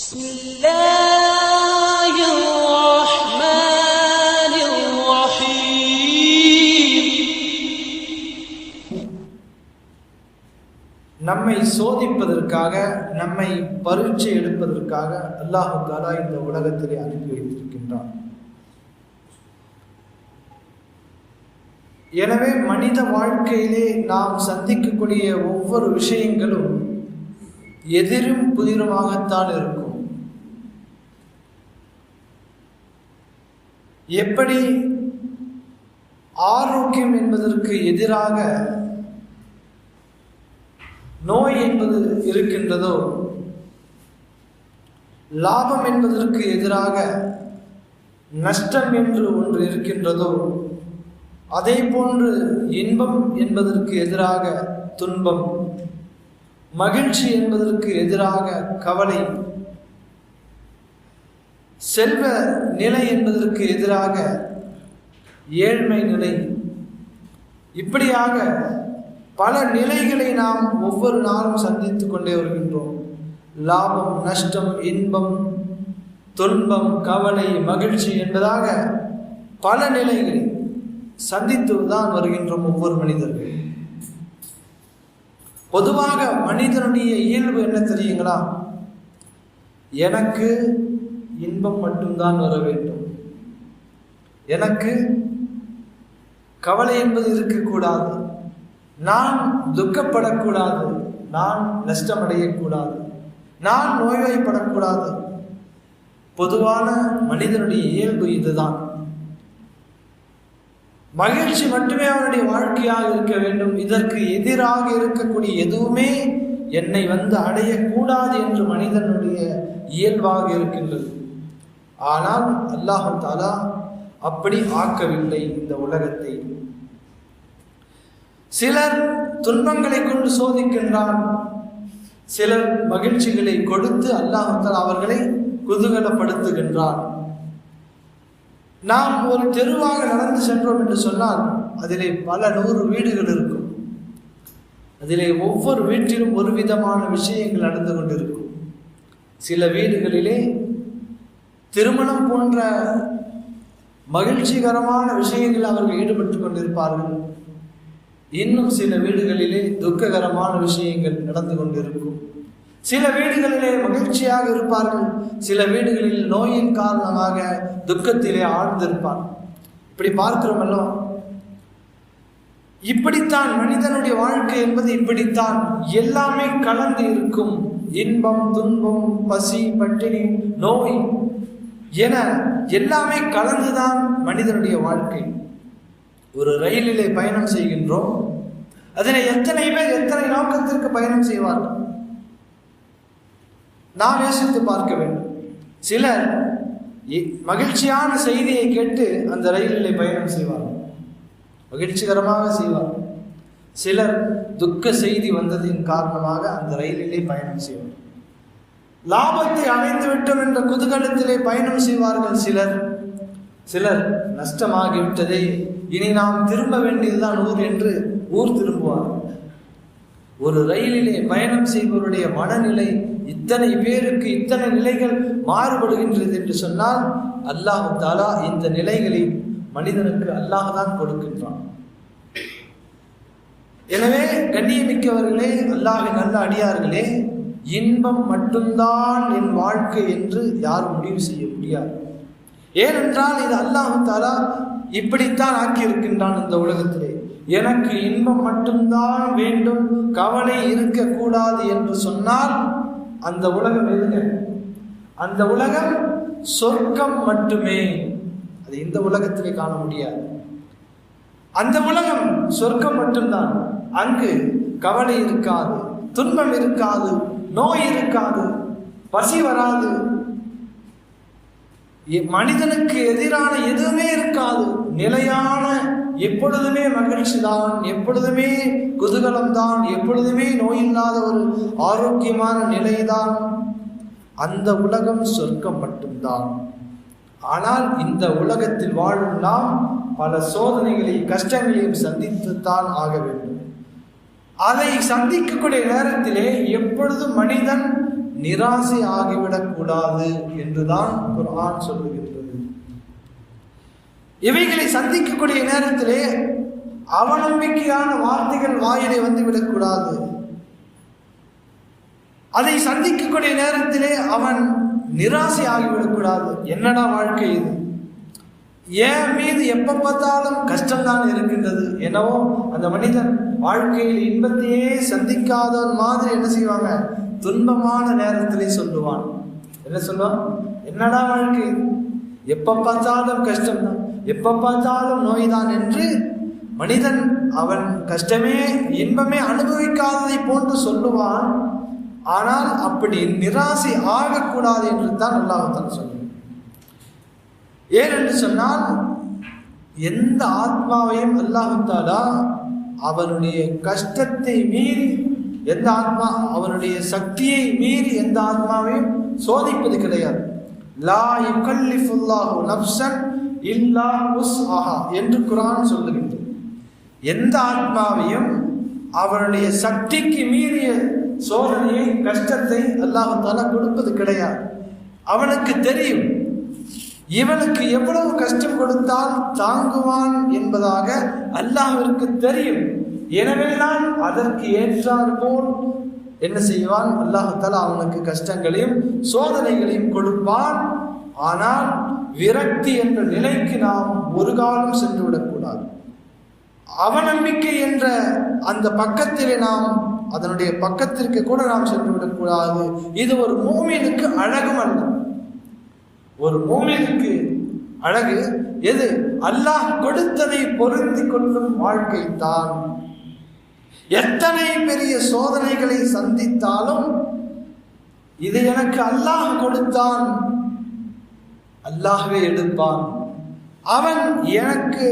بسم الله الرحمن الرحيم. நம்மை சோதிப்பதற்காக, நம்மை பரீட்சை எடுப்பதற்காக அல்லாஹ் தஆலா இந்த உலகத்திலே அனுப்பி வைத்திருக்கின்றான். எனவே மனித வாழ்க்கையிலே நாம் சந்திக்கக்கூடிய ஒவ்வொரு விஷயங்களும் எதிரும் புதிருமாகத்தான் இருக்கும். எப்படி ஆரோக்கியம் என்பதற்கு எதிராக நோய் என்பது இருக்கின்றதோ, லாபம் என்பதற்கு எதிராக நஷ்டம் என்று ஒன்று இருக்கின்றதோ, அதே போன்று இன்பம் என்பதற்கு எதிராக துன்பம், மகிழ்ச்சி என்பதற்கு எதிராக கவலை, செல்வ நிலை என்பதற்கு எதிராக ஏழ்மை நிலை, இப்படியாக பல நிலைகளை நாம் ஒவ்வொரு நாளும் சந்தித்துக் கொண்டே வருகின்றோம். லாபம், நஷ்டம், இன்பம், துன்பம், கவலை, மகிழ்ச்சி என்பதாக பல நிலைகளை சந்தித்துதான் வருகின்றோம் ஒவ்வொரு மனிதர்கள். பொதுவாக மனிதனுடைய இயல்பு என்ன தெரியுங்களா? எனக்கு இன்பம் மட்டும்தான் வர வேண்டும், எனக்கு கவலை என்பது இருக்கக்கூடாது, நான் துக்கப்படக்கூடாது, நான் நஷ்டமடையக்கூடாது, நான் நோய்வாய்ப்படக்கூடாது. பொதுவான மனிதனுடைய இயல்பு இதுதான். மகிழ்ச்சி மட்டுமே அவனுடைய வாழ்க்கையாக இருக்க வேண்டும். இதற்கு எதிராக இருக்கக்கூடிய எதுவுமே என்னை அடையக்கூடாது என்று மனிதனுடைய இயல்பாக இருக்கின்றது. ஆனால் அல்லாஹ் தஆலா அப்படி ஆக்கவில்லை இந்த உலகத்தை. சிலர் துன்பங்களை கொண்டு சோதிக்கின்றான், சிலர் மகிழ்ச்சிகளை கொடுத்து அல்லாஹ் தஆலா அவர்களை குதூகலப்படுத்துகின்றான். நாம் ஒரு தெருவாக நடந்து சென்றோம் என்று சொன்னால் அதிலே பல 100 வீடுகள் இருக்கும். அதிலே ஒவ்வொரு வீட்டிலும் ஒரு விதமான விஷயங்கள் நடந்து கொண்டிருக்கும். சில வீடுகளிலே திருமணம் போன்ற மகிழ்ச்சிகரமான விஷயங்கள் அவர்கள் ஈடுபட்டு கொண்டிருப்பார்கள். இன்னும் சில வீடுகளிலே துக்ககரமான விஷயங்கள் நடந்து கொண்டிருக்கும். சில வீடுகளிலே மகிழ்ச்சியாக இருப்பார்கள், சில வீடுகளில் நோயின் காரணமாக துக்கத்திலே ஆழ்ந்திருப்பார். இப்படி பார்க்கிறோமல்லோ, இப்படித்தான் மனிதனுடைய வாழ்க்கை என்பது இப்படித்தான் எல்லாமே கலந்து இருக்கும். இன்பம், துன்பம், பசி, பட்டினி, நோய் என எல்லாமே கலந்துதான் மனிதனுடைய வாழ்க்கை. ஒரு ரயிலிலே பயணம் செய்கின்றோம். அதில் எத்தனை பேர் எத்தனை நோக்கத்திற்கு பயணம் செய்வார்கள் நாம் யோசித்து பார்க்க வேண்டும். சிலர் மகிழ்ச்சியான செய்தியை கேட்டு அந்த ரயிலிலே பயணம் செய்வார்கள், மகிழ்ச்சிகரமாக செய்வார்கள். சிலர் துக்க செய்தி வந்ததின் காரணமாக அந்த ரயிலிலே பயணம் செய்வார்கள். லாபத்தை அடைந்து விட்டோம் என்ற குதூகலத்திலே பயணம் செய்வார்கள். சிலர் நஷ்டமாகிவிட்டதே, இனி நாம் திரும்ப வேண்டியதுதான் ஊர் என்று ஊர் திரும்புவார்கள். ஒரு ரயிலிலே பயணம் செய்பவருடைய மனநிலை இத்தனை பேருக்கு இத்தனை நிலைகள் மாறுபடுகின்றது என்று சொன்னால் அல்லாஹ் தஆலா இந்த நிலைகளை மனிதனுக்கு அல்லாஹ் தான் கொடுக்கின்றான். எனவே கண்ணியமிக்கவர்களே, அல்லாஹ்வின் நல்ல அடியார்களே, இன்பம் மட்டும்தான் என் வாழ்க்கை என்று யாரும் முடிவு செய்ய முடியாது. ஏனென்றால் இது அல்லாஹ் தஆலா இப்படித்தான் ஆக்கியிருக்கின்றான் இந்த உலகத்திலே. எனக்கு இன்பம் மட்டும்தான் வேண்டும், கவலை இருக்கக்கூடாது என்று சொன்னால் அந்த உலகம் எதுங்க? அந்த உலகம் சொர்க்கம் மட்டுமே. அது இந்த உலகத்திலே காண முடியாது. அந்த உலகம் சொர்க்கம் மட்டும்தான். அங்கு கவலை இருக்காது, துன்பம் இருக்காது, நோய் இருக்காது, பசி வராது, மனிதனுக்கு எதிரான எதுவுமே இருக்காது. நிலையான எப்பொழுதுமே மகிழ்ச்சி தான், எப்பொழுதுமே குதூகலம் தான், எப்பொழுதுமே நோயில்லாத ஒரு ஆரோக்கியமான நிலைதான். அந்த உலகம் சொர்க்கம் மட்டும்தான். ஆனால் இந்த உலகத்தில் வாழும் நாம் பல சோதனைகளையும் கஷ்டங்களையும் சந்தித்துத்தான் ஆக வேண்டும். அதை சந்திக்கக்கூடிய நேரத்திலே எப்பொழுதும் மனிதன் நிராசை ஆகிவிடக் கூடாது என்றுதான் குர்ஆன் சொல்லுகின்றது. இவைகளை சந்திக்கக்கூடிய நேரத்திலே அவநம்பிக்கையான வார்த்தைகள் வாயிலே வந்து விடக்கூடாது. அதை சந்திக்கக்கூடிய நேரத்திலே அவன் நிராசை ஆகிவிடக்கூடாது. என்னடா வாழ்க்கை இது, என் மீது எப்ப பார்த்தாலும் கஷ்டம்தான் இருக்கின்றது. என்னவோ அந்த மனிதன் வாழ்க்கையில் இன்பத்தையே சந்திக்காதவன் மாதிரி என்ன செய்வாங்க, துன்பமான நேரத்திலே சொல்லுவான். என்ன சொல்லுவான், என்னடா வாழ்க்கை, எப்ப பார்த்தாலும் கஷ்டம்தான், எப்ப பார்த்தாலும் நோய்தான் என்று மனிதன் அவன் கஷ்டமே இன்பமே அனுபவிக்காததை போன்று சொல்லுவான். ஆனால் அப்படி நிராசை ஆகக்கூடாது என்று தான் அல்லாஹ் தஆலா சொல்லுவான். ஏனென்று சொன்னால் எந்த ஆத்மாவையும் அல்லாஹ் தஆலா அவனுடைய கஷ்டத்தை மீறி, எந்த ஆத்மா அவனுடைய சக்தியை மீறி எந்த ஆத்மாவையும் சோதிப்பது கிடையாது. லா யுகல்லிஃபுல்லாஹு நஃப்ஸன் இல்லா உஸ்அஹா என்று குர்ஆன் சொல்லுகின்றது. எந்த ஆத்மாவையும் அவனுடைய சக்திக்கு மீறிய சோதனையை கஷ்டத்தை அல்லாஹ் தஆலா கொடுப்பது கிடையாது. அவனுக்கு தெரியும் இவனுக்கு எவ்வளவு கஷ்டம் கொடுத்தால் தாங்குவான் என்பதாக அல்லாஹ்விற்கு தெரியும். எனவேதான் அதற்கு ஏற்றார் போல் என்ன செய்வான், அல்லாஹ் தஆலா அவனுக்கு கஷ்டங்களையும் சோதனைகளையும் கொடுப்பான். ஆனால் விரக்தி என்ற நிலைக்கு நாம் ஒரு காலம் சென்று விடக்கூடாது. அவநம்பிக்கை என்ற அந்த பக்கத்திலே நாம் அதனுடைய பக்கத்திற்கு கூட நாம் சென்று விடக்கூடாது. இது ஒரு மூமினுக்கு அழகும் அல்ல. ஒரு மூமினுக்கு அழகு எது, அல்லாஹ் கொடுத்ததை பொருந்தி கொள்ளும் வாழ்க்கை தான். எத்தனை பெரிய சோதனைகளை சந்தித்தாலும் இது எனக்கு அல்லாஹ் கொடுத்தான், அல்லாஹ்வே எடுப்பான், அவன் எனக்கு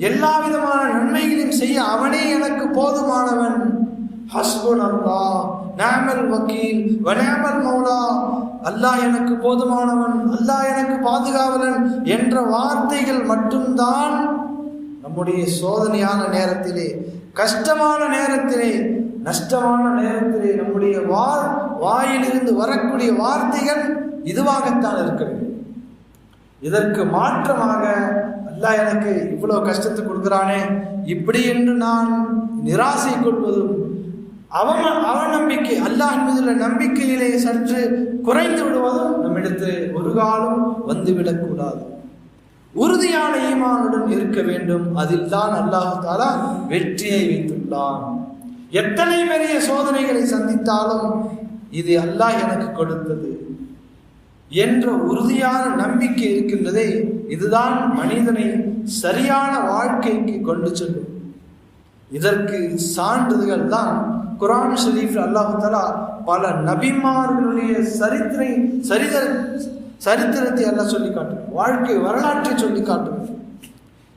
எல்லா விதமான நன்மைகளையும் செய்ய அவனே எனக்கு போதுமானவன், ஹஸ்புனல்லாஹ் நிஅமல் வக்கீல் வ நிஅமல் மௌலா, அல்லாஹ் எனக்கு போதுமானவன், அல்லாஹ் எனக்கு பாதுகாவலன் என்ற வார்த்தைகள் மட்டும்தான் நம்முடைய சோதனையான நேரத்திலே, கஷ்டமான நேரத்திலே, நஷ்டமான நேரத்திலே நம்முடைய வாயிலிருந்து வரக்கூடிய வார்த்தைகள் இதுவாகத்தான் இருக்க வேண்டும். இதற்கு மாற்றமாக அல்லாஹ் எனக்கு இவ்வளவு கஷ்டத்தை கொடுக்கிறானே இப்படி என்று நான் நிராசை கொள்வதும், அவநம்பிக்கை அல்லாஹ் மீதுள்ள நம்பிக்கையிலே சற்று குறைந்து விடுவதும் நம்மிடத்து ஒரு காலம் வந்துவிடக்கூடாது. உறுதியான ஈமானுடன் இருக்க வேண்டும். அதில் தான் அல்லாஹ் தஆலா வெற்றியை வைத்துள்ளான். எத்தனை பெரிய சோதனைகளை சந்தித்தாலும் இது அல்லாஹ் எனக்கு கொடுத்தது என்ற உறுதியான நம்பிக்கை இருக்கின்றதே, இதுதான் மனிதனை சரியான வாழ்க்கைக்கு கொண்டு செல்லும். இதற்கு சான்றிதழ்கள் தான் குர்ஆன் ஷரீஃப் அல்லாஹ் தஆலா பல நபிமார்களுடைய சரித்திரத்தை எல்லாம் சொல்லி காட்டுகிறார், வாழ்க்கை வரலாற்றை சொல்லி காட்டுகிறார்.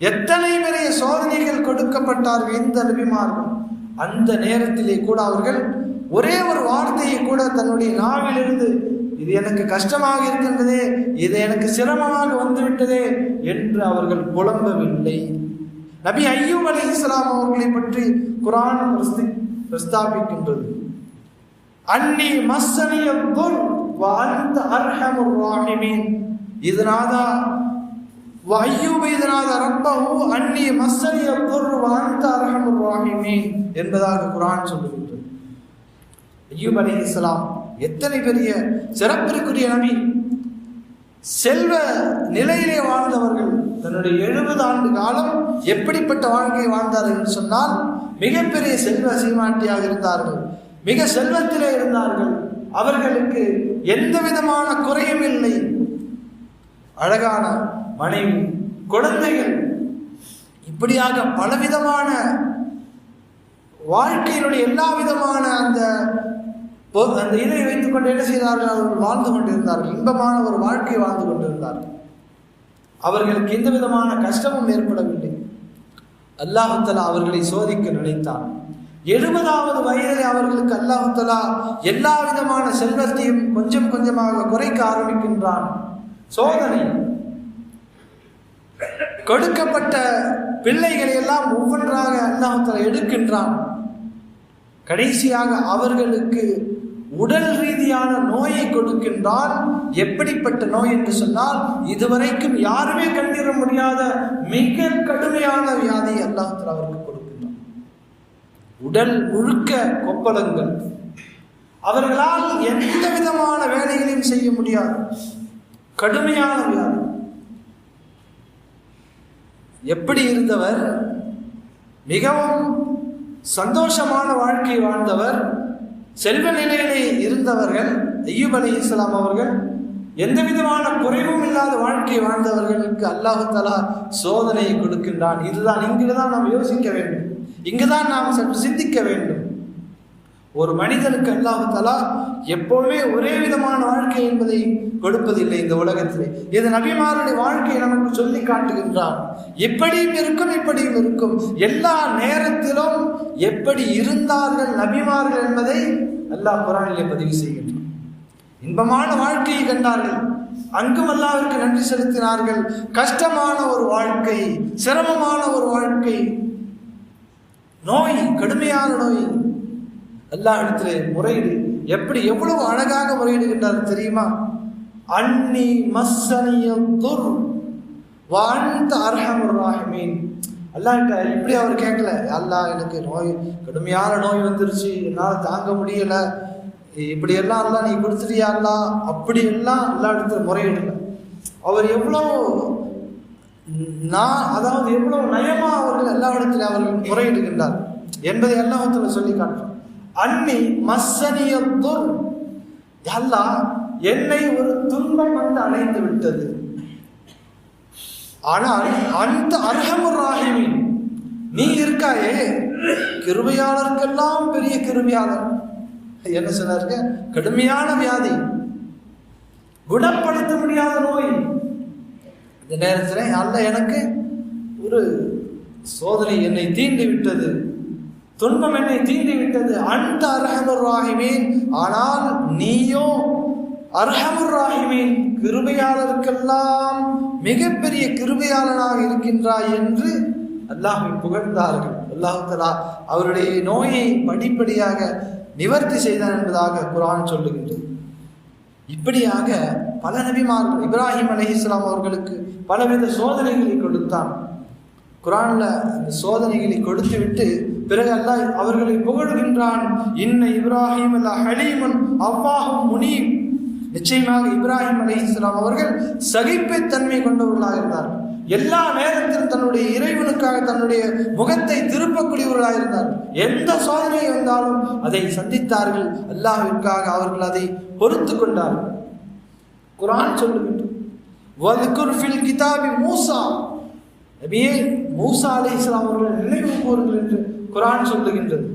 எத்தனை பெரிய சோதனைகள் கொடுக்கப்பட்டார்கள் இந்த நபிமார்கள். அந்த நேரத்திலே கூட அவர்கள் ஒரே ஒரு வார்த்தையை கூட தன்னுடைய நாவிலிருந்து இது எனக்கு கஷ்டமாக இருக்கின்றதே, இது எனக்கு சிரமமாக வந்துவிட்டதே என்று அவர்கள் புலம்பவில்லை. நபி அய்யூப் அலைஹிஸ்ஸலாம் அவர்களை பற்றி குர்ஆன் பிரஸ்தாபிக்கின்றது. அன்னி மஸ்ஸனிய துர் வ அன்த அர்ஹமுர் ராஹிமீன் இதனாதா வ அய்யூப் இதனாதா ரப்பஹு அன்னி மஸ்ஸனிய துர் வ அன்த அர்ஹமுர் ராஹிமீன் என்பதாக குர்ஆன் சொல்லுகின்றது. அய்யூப் அலைஹிஸ்ஸலாம் எத்தனை பெரிய சிறப்பிற்குரிய நபி, செல்வ நிலையிலே வாழ்ந்தவர்கள். தன்னுடைய 70 ஆண்டு காலம் எப்படிப்பட்ட வாழ்க்கையை வாழ்ந்தார்கள் என்று சொன்னால், மிகப்பெரிய செல்வ சீமாட்டியாக இருந்தார்கள், மிக செல்வத்திலே இருந்தார்கள், அவர்களுக்கு எந்த விதமான குறையும் இல்லை, அழகான மனைவி, குழந்தைகள், இப்படியாக பலவிதமான வாழ்க்கையினுடைய எல்லா விதமான அந்த இதை வைத்துக் கொண்டு என்ன செய்தார்கள், அவர்கள் வாழ்ந்து கொண்டிருந்தார்கள், இன்பமான ஒரு வாழ்க்கையை வாழ்ந்து கொண்டிருந்தார்கள். அவர்களுக்கு எந்த விதமான கஷ்டமும் ஏற்படவில்லை. அல்லாஹ் தஆலா அவர்களை சோதிக்க நினைத்தான். 70வது வயதிலே அவர்களுக்கு அல்லாஹ் தஆலா எல்லா விதமான செல்வத்தையும் கொஞ்சம் கொஞ்சமாக குறைக்க ஆரம்பிக்கின்றான். சோதனை, கொடுக்கப்பட்ட பிள்ளைகளை எல்லாம் ஒவ்வொன்றாக அல்லாஹ் தஆலா எடுக்கின்றான். கடைசியாக அவர்களுக்கு உடல் ரீதியான நோயை கொடுக்கின்றான். எப்படிப்பட்ட நோய் என்று சொன்னால், இதுவரைக்கும் யாருமே கண்டிட முடியாத மிக கடுமையான வியாதியை அல்லாஹ் தஆலா அவருக்கு கொடுக்கின்றான். உடல் முழுக்க கொப்பளங்கள், அவர்களால் எந்த விதமான வேலைகளையும் செய்ய முடியாது, கடுமையான வியாதி. எப்படி இருந்தவர், மிகவும் சந்தோஷமான வாழ்க்கை வாழ்ந்தவர், செல்வ நிலையிலே இருந்தவர்கள், அய்யூப் அலைஹிஸ்ஸலாம் அவர்கள் எந்த விதமான குறைவும் இல்லாத வாழ்க்கை வாழ்ந்தவர்களுக்கு அல்லாஹ் தஆலா சோதனையை கொடுக்கின்றான். இதுதான், இங்குதான் நாம் யோசிக்க வேண்டும், இங்குதான் நாம் சற்று சிந்திக்க வேண்டும். ஒரு மனிதனுக்கு அல்லாஹ் தஆலா எப்போதுமே ஒரே விதமான வாழ்க்கை என்பதை கொடுப்பதில்லை இந்த உலகத்திலே. இது நபிமாருடைய வாழ்க்கையை நமக்கு சொல்லி காட்டுகின்றான். இப்படியும் இருக்கும், இப்படியும் இருக்கும். எல்லா நேரத்திலும் எப்படி இருந்தார்கள் நபிமார்கள் என்பதை அல்லாஹ் குர்ஆனிலே பதிவு செய்கின்றான். இன்பமான வாழ்க்கையை கண்டார்கள், அங்கும் அல்லாஹ்விற்கு நன்றி செலுத்தினார்கள். கஷ்டமான ஒரு வாழ்க்கை, சிரமமான ஒரு வாழ்க்கை, நோய், கடுமையான நோய், அல்லாஹ் இடத்திலே முறையீடு. எப்படி எவ்வளவு அழகாக முறையிடுகின்றார் தெரியுமா? அன்னி மஸ்ஸனியதுர் வ அன்த அர்ஹமுர் ராஹிமீன். அல்லாஹ் இப்படி அவர் கேட்கல, அல்லாஹ் எனக்கு நோய், கடுமையான நோய் வந்துருச்சு, என்னால் தாங்க முடியல, இப்படியெல்லாம் அல்லாஹ் நீ கொடுத்துட்டியா அல்லாஹ், அப்படியெல்லாம் அல்லாஹ் இடத்துல முறையிடல. அவர் எவ்வளோ அதாவது எவ்வளவு நயமா அவர்கள் எல்லா இடத்துல அவர்கள் முறையிடுகின்றார் என்பதை அல்லாஹ் சொல்லி காட்டுறார். அன்னி மஸ்ஸனியதுர், அல்லாஹ் என்னை ஒரு துன்பம் வந்து அடைந்து விட்டது, ஆனால் அந்த அர்ஹமுர் ராஹிமீன், நீ இருக்காயே கிருபையாளருக்கெல்லாம் பெரிய கிருபையாளர். என்ன சொன்னாருங்க? கடுமையான வியாதி, குணப்படுத்த முடியாத நோய். இந்த நேரத்தில் அல்லாஹ் எனக்கு ஒரு சோதனை என்னை தீண்டி விட்டது, துன்பம் என்னை தீண்டி விட்டது. அந்த அர்ஹமுர் ராஹிமீன், ஆனால் நீயோ அர்ஹமுர் ராஹிமீன், கிருபையாளருக்கெல்லாம் மிகப்பெரிய கிருபையாளனாக இருக்கின்றாய் என்று அல்லாஹ்வை புகழ்ந்தார்கள். அல்லாஹ் தஆலா அவருடைய நோயை படிப்படியாக நிவர்த்தி செய்தான் என்பதாக குர்ஆன் சொல்லுகின்றது. இப்படியாக பல நபிமார்கள், இப்ராஹிம் அலைஹிஸ்ஸலாம் அவர்களுக்கு பலவித சோதனைகளை கொடுத்தான். குர்ஆன்ல அந்த சோதனைகளை கொடுத்து விட்டு பிறகு அல்லாஹ் அவர்களை புகழ்கின்றான். இன்ன இப்ராஹிம் லஹலீமுன் அவ்வாஹும் முனீப், நிச்சயமாக இப்ராஹிம் அலைஹிஸ்ஸலாம் அவர்கள் சகிப்புத்தன்மை கொண்டவர்களாக இருந்தார். எல்லா நேரத்திலும் தன்னுடைய இறைவனுக்காக தன்னுடைய முகத்தை திருப்பக்கூடியவர்களாக இருந்தார். எந்த சோதனை வந்தாலும் அதை சந்தித்தார்கள், அல்லாஹ்விற்காக அவர்கள் அதை பொறுத்து கொண்டார்கள். குர்ஆன் சொல்லுகின்றது, வذ்குர் ஃபில் கிதாபி மூசா, நபியே மூசா அலைஹிஸ்ஸலாம் அவர்களை நினைவு கூறுங்கள் என்று குர்ஆன் சொல்லுகின்றது.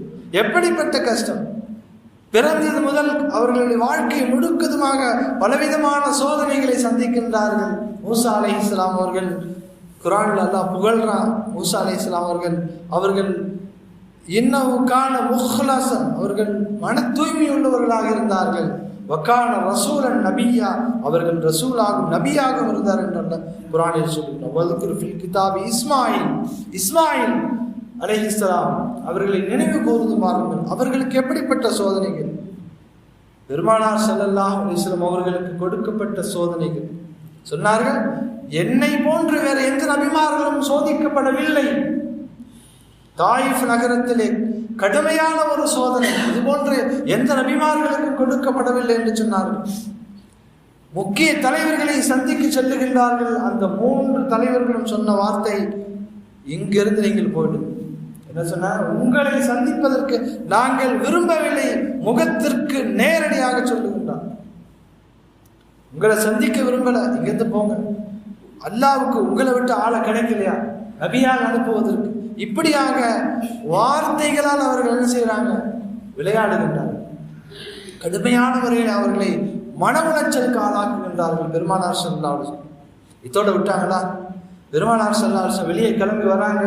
எப்படிப்பட்ட கஷ்டம்! பிறந்தது முதல் அவர்களுடைய வாழ்க்கை முழுக்கதுமாக பலவிதமான சோதனைகளை சந்திக்கின்றார்கள். மூசா அலைஹிஸ்ஸலாம் அவர்கள் குர்ஆன்ல அல்லாஹ் புகழ்றான். மூசா அலைஹிஸ்ஸலாம் அவர்கள் இன்னஹு கான முஹ்லஸன், அவர்கள் மன தூய்மை உள்ளவர்களாக இருந்தார்கள். வகான ரசூலன் நபியா, அவர்கள் ரசூலாகவும் நபியாகவும் இருந்தார் என்று குர்ஆனில் சொல்லுகிறார். வذ்குர் ஃபில் கிதாபி இஸ்மாயில் அலைஹிஸ்ஸலாம் அவர்களை நினைவு கூர்ந்து பாருங்கள். அவர்களுக்கு எப்படிப்பட்ட சோதனைகள்! பெருமானார் ஸல்லல்லாஹு அலைஹி வஸல்லம் அவர்களுக்கு கொடுக்கப்பட்ட சோதனைகள். சொன்னார்கள், என்னை போன்று வேற எந்த நபிமார்களும் சோதிக்கப்படவில்லை. தாயிஃப் நகரத்திலே கடுமையான ஒரு சோதனை இது போன்று எந்த நபிமார்களுக்கும் கொடுக்கப்படவில்லை என்று சொன்னார்கள். முக்கிய தலைவர்களை சந்திக்க செல்லுகின்றார்கள். அந்த 3 தலைவர்களும் சொன்ன வார்த்தை, இங்கிருந்து நீங்கள் போயிடும். என்ன சொன்னார்? உங்களை சந்திப்பதற்கு நாங்கள் விரும்பவில்லை, முகத்திற்கு நேரடியாக சொல்லுகின்றார். உங்களை சந்திக்க விரும்பல, இங்கிருந்து போங்க. அல்லாஹ்வுக்கு உங்களை விட்டு ஆளை கிடைக்கலையா நபியாக அனுப்புவதற்கு? இப்படியாக வார்த்தைகளால் அவர்கள் என்ன செய்யறாங்க? விளையாடுகின்றார்கள். கடுமையான முறையில் அவர்களை மன உளைச்சலுக்கு ஆளாக்குகின்றார்கள். பெருமானார் ஸல்லல்லாஹு அலைஹி வஸல்லம் இதோட விட்டாங்களா? பெருமானார் ஸல்லல்லாஹு அலைஹி வஸல்லம் வெளியே கிளம்பி வராங்க.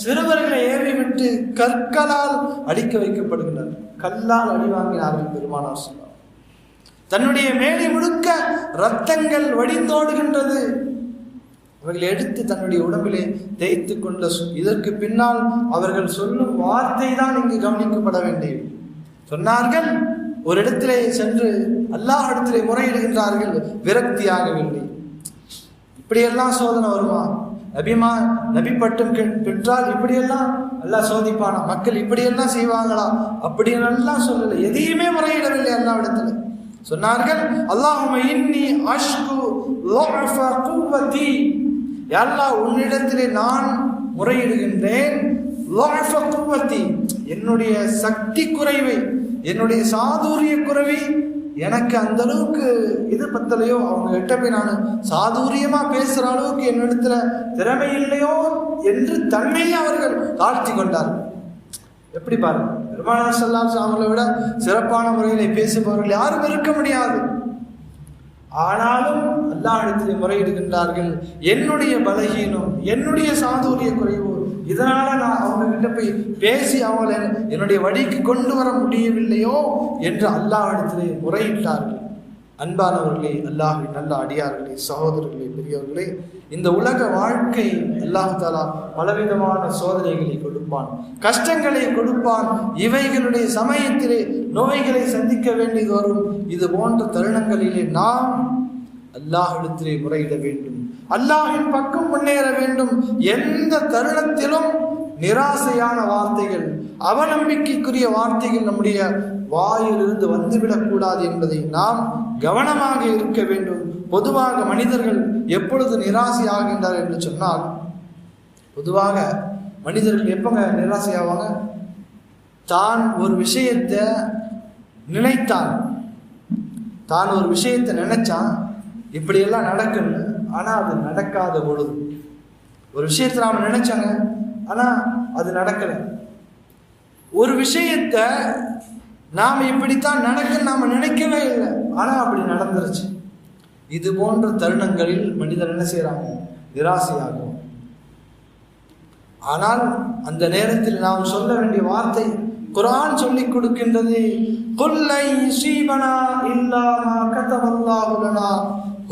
சிறுவர்களை ஏவி விட்டு கற்களால் அடிக்க வைக்கப்படுகின்றனர். கல்லால் அடி வாங்கினார்கள் பெருமானார் ஸல்லல்லாஹு. தன்னுடைய மேனி முழுக்க இரத்தங்கள் வடிந்தோடுகின்றது. அவர்கள் எடுத்து தன்னுடைய உடம்பிலே தேய்த்து கொண்ட இதற்கு பின்னால் அவர்கள் சொல்லும் வார்த்தை தான் இங்கு கவனிக்கப்பட வேண்டியது. சொன்னார்கள், ஒரு இடத்திலே சென்று அல்லாஹ் இடத்திலே முறையிடுகின்றார்கள், விரக்தியாகவில்லை. இப்படியெல்லாம் சோதனை வருமா? நபி பட்டம் பெற்றால் இப்படியெல்லாம் அல்லாஹ் சோதிப்பானா? மக்கள் இப்படியெல்லாம் செய்வாங்களா? அப்படியெல்லாம் சொல்லலை, எதையுமே முறையிடவில்லை. அல்லாஹ் இடத்துல சொன்னார்கள், அல்லாஹும்ம இன்னி அஷ்கு லுஅஃப குவதி, யா அல்லாஹ் உன்னிடத்திலே நான் முறையிடுகின்றேன். லுஅஃப குவதி, என்னுடைய சக்தி குறைவை, என்னுடைய சாதுரிய குறைவை, எனக்கு அந்த அளவுக்கு இது பத்தலையோ, அவங்க கிட்ட போய் நான் சாதுரியமா பேசுற அளவுக்கு என்னிடத்துல திறமை இல்லையோ என்று தன்மையை அவர்கள் தாழ்த்தி கொண்டார்கள். எப்படி பாருங்க, பெருமானார் ஸல்லல்லாஹு அலைஹி வஸல்லம் அவர்களை விட சிறப்பான முறையிலே பேசுபவர்கள் யாரும் இருக்க முடியாது. ஆனாலும் அல்லாஹ்விடத்திலே முறையிடுகின்றார்கள், என்னுடைய பலகீனம், என்னுடைய சாதுரிய குறைவு, இதனால நான் அவங்க கிட்ட போய் பேசி அவங்களை என்னுடைய வழிக்கு கொண்டு வர முடியவில்லையோ என்று அல்லாஹ்விடத்திலே முறையிட்டார்கள். அன்பானவர்களே, அல்லாஹ்வின் நல்ல அடியார்களே, சகோதரர்களே, பெரியவர்களே, இந்த உலக வாழ்க்கை அல்லாஹ் தஆலா பலவிதமான சோதனைகளை கொடுப்பான், கஷ்டங்களை கொடுப்பான். இவைகளுடைய சமயத்திலே நோய்களை சந்திக்க வேண்டியது வரும். இது போன்ற தருணங்களிலே நாம் அல்லாஹ்விடத்திலே முறையிட வேண்டும், அல்லாஹ்வின் பக்கம் முன்னேற வேண்டும். எந்த தருணத்திலும் நிராசையான வார்த்தைகள், அவநம்பிக்கைக்குரிய வார்த்தைகள் நம்முடைய வாயிலிருந்து வந்துவிடக்கூடாது என்பதை நாம் கவனமாக இருக்க வேண்டும். பொதுவாக மனிதர்கள் எப்பொழுது நிராசை ஆகின்றார் என்று சொன்னால், பொதுவாக மனிதர்கள் எப்பங்க நிராசை ஆவாங்க? தான் ஒரு விஷயத்தை நினைத்தான், தான் ஒரு விஷயத்தை நினைச்சான், இப்படியெல்லாம் நடக்குன்னு, ஆனால் அது நடக்காத பொழுது. ஒரு விஷயத்தை நாம் நினைச்சாங்க, ஆனால் அது நடக்கலை. ஒரு விஷயத்தை நாம் இப்படித்தான் நடக்குன்னு நாம் நினைக்கவே இல்லை, ஆனால் அப்படி நடந்துருச்சு. இது போன்ற தருணங்களில் மனிதர் என்ன செய்யறாங்க? நிராசையாகும். ஆனால் அந்த நேரத்தில் நாம் சொல்ல வேண்டிய வார்த்தை குர்ஆன் சொல்லிக் கொடுக்கின்றது, குல் லை யுஸீபனா இல்லா மா கதபல்லாஹு லனா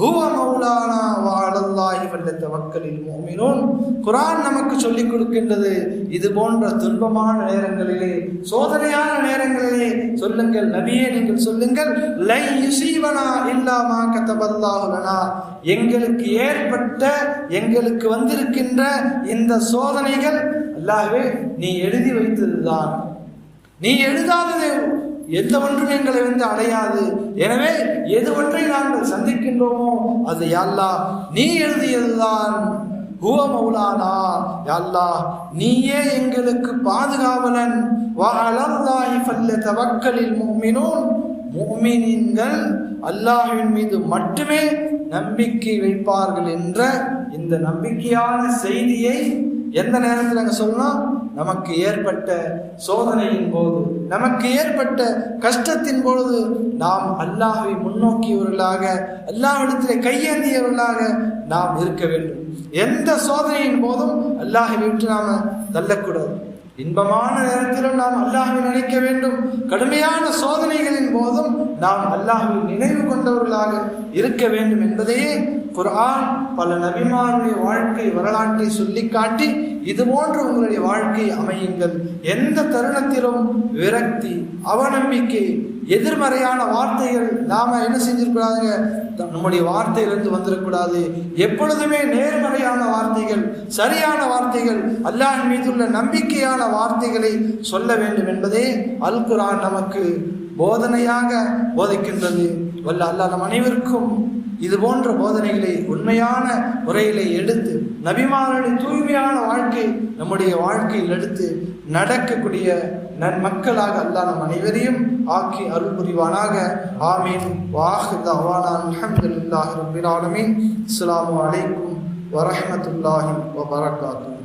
ஹுவ மௌலானா வ அலல்லாஹி ஃபல்யதவக்கலில் முஃமினூன். குர்ஆன் நமக்கு சொல்லிக் கொடுக்கின்றது, இது போன்ற துன்பமான நேரங்களிலே, சோதனையான நேரங்களிலே சொல்லுங்கள், நபியே நீங்கள் சொல்லுங்கள், லை யுஸீபனா இல்லா மா கதபல்லாஹு லனா, எங்களுக்கு ஏற்பட்ட, எங்களுக்கு வந்திருக்கின்ற இந்த சோதனைகள் அல்லாஹ்வே நீ எழுதி வைத்ததுதான், நீ எழுதாதது எந்த ஒன்றும் எங்களை அடையாது. எனவே எது ஒன்றை நாங்கள் சந்திக்கின்றோமோ அது யா அல்லாஹ் நீ எழுதியதுதான். ஹுவ மௌலானா, யா அல்லாஹ் நீயே எங்களுக்கு பாதுகாவலன். வ அலல்லாஹி ஃபல்யதவக்கலில் முஃமினூன், முஃமினீன்கள் அல்லாஹ்வின் மீது மட்டுமே நம்பிக்கை வைப்பார்கள் என்ற இந்த நம்பிக்கையான செய்தியை எந்த நேரத்தில் அங்கே சொல்லணும்? நமக்கு ஏற்பட்ட சோதனையின் போது, நமக்கு ஏற்பட்ட கஷ்டத்தின் பொழுது நாம் அல்லாஹ்வை முன்னோக்கியவர்களாக, அல்லாஹ்விடத்திலே கையேந்தியவர்களாக நாம் இருக்க வேண்டும். எந்த சோதனையின் போதும் அல்லாஹ்வை விட்டு நாம தள்ளக்கூடாது. இன்பமான நேரத்திலும் நாம் அல்லாஹ்வை நினைக்க வேண்டும். கடுமையான சோதனைகளின் போதும் நாம் அல்லாஹ்வை நினைவு கொண்டவர்களாக இருக்க வேண்டும் என்பதையே குர்ஆன் பல நபிமாருடைய வாழ்க்கை வரலாற்றை சொல்லி காட்டி, இது போன்று உங்களுடைய வாழ்க்கை அமையுங்கள். எந்த தருணத்திலும் விரக்தி, அவநம்பிக்கை, எதிர்மறையான வார்த்தைகள் நாம என்ன செஞ்சிருக்கூடாதுங்க, நம்முடைய வார்த்தையிலிருந்து வந்துடக்கூடாது. எப்பொழுதுமே நேர்மறையான வார்த்தைகள், சரியான வார்த்தைகள், அல்லாஹ் மீதுள்ள நம்பிக்கையான வார்த்தைகளை சொல்ல வேண்டும் என்பதே அல் குர்ஆன் நமக்கு போதனையாக போதிக்கின்றது. வல்ல அல்லாஹ் நம் அனைவருக்கும் இது போன்ற போதனைகளை உண்மையான முறையிலே எடுத்து, நபிமாருடைய தூய்மையான வாழ்க்கை நம்முடைய வாழ்க்கையில் எடுத்து நடக்கக்கூடிய நன்மக்களாக அல்லாஹ் நம் அனைவரையும் ஆக்கி அருள் புரிவானாக. ஆமீன். வாஹிர் தஅவானா அல்ஹம்துலில்லாஹி ரப்பில் ஆலமீன். அஸ்ஸலாமு அலைக்கும் வரஹ்மத்துல்லாஹி வபரகாத்துஹு.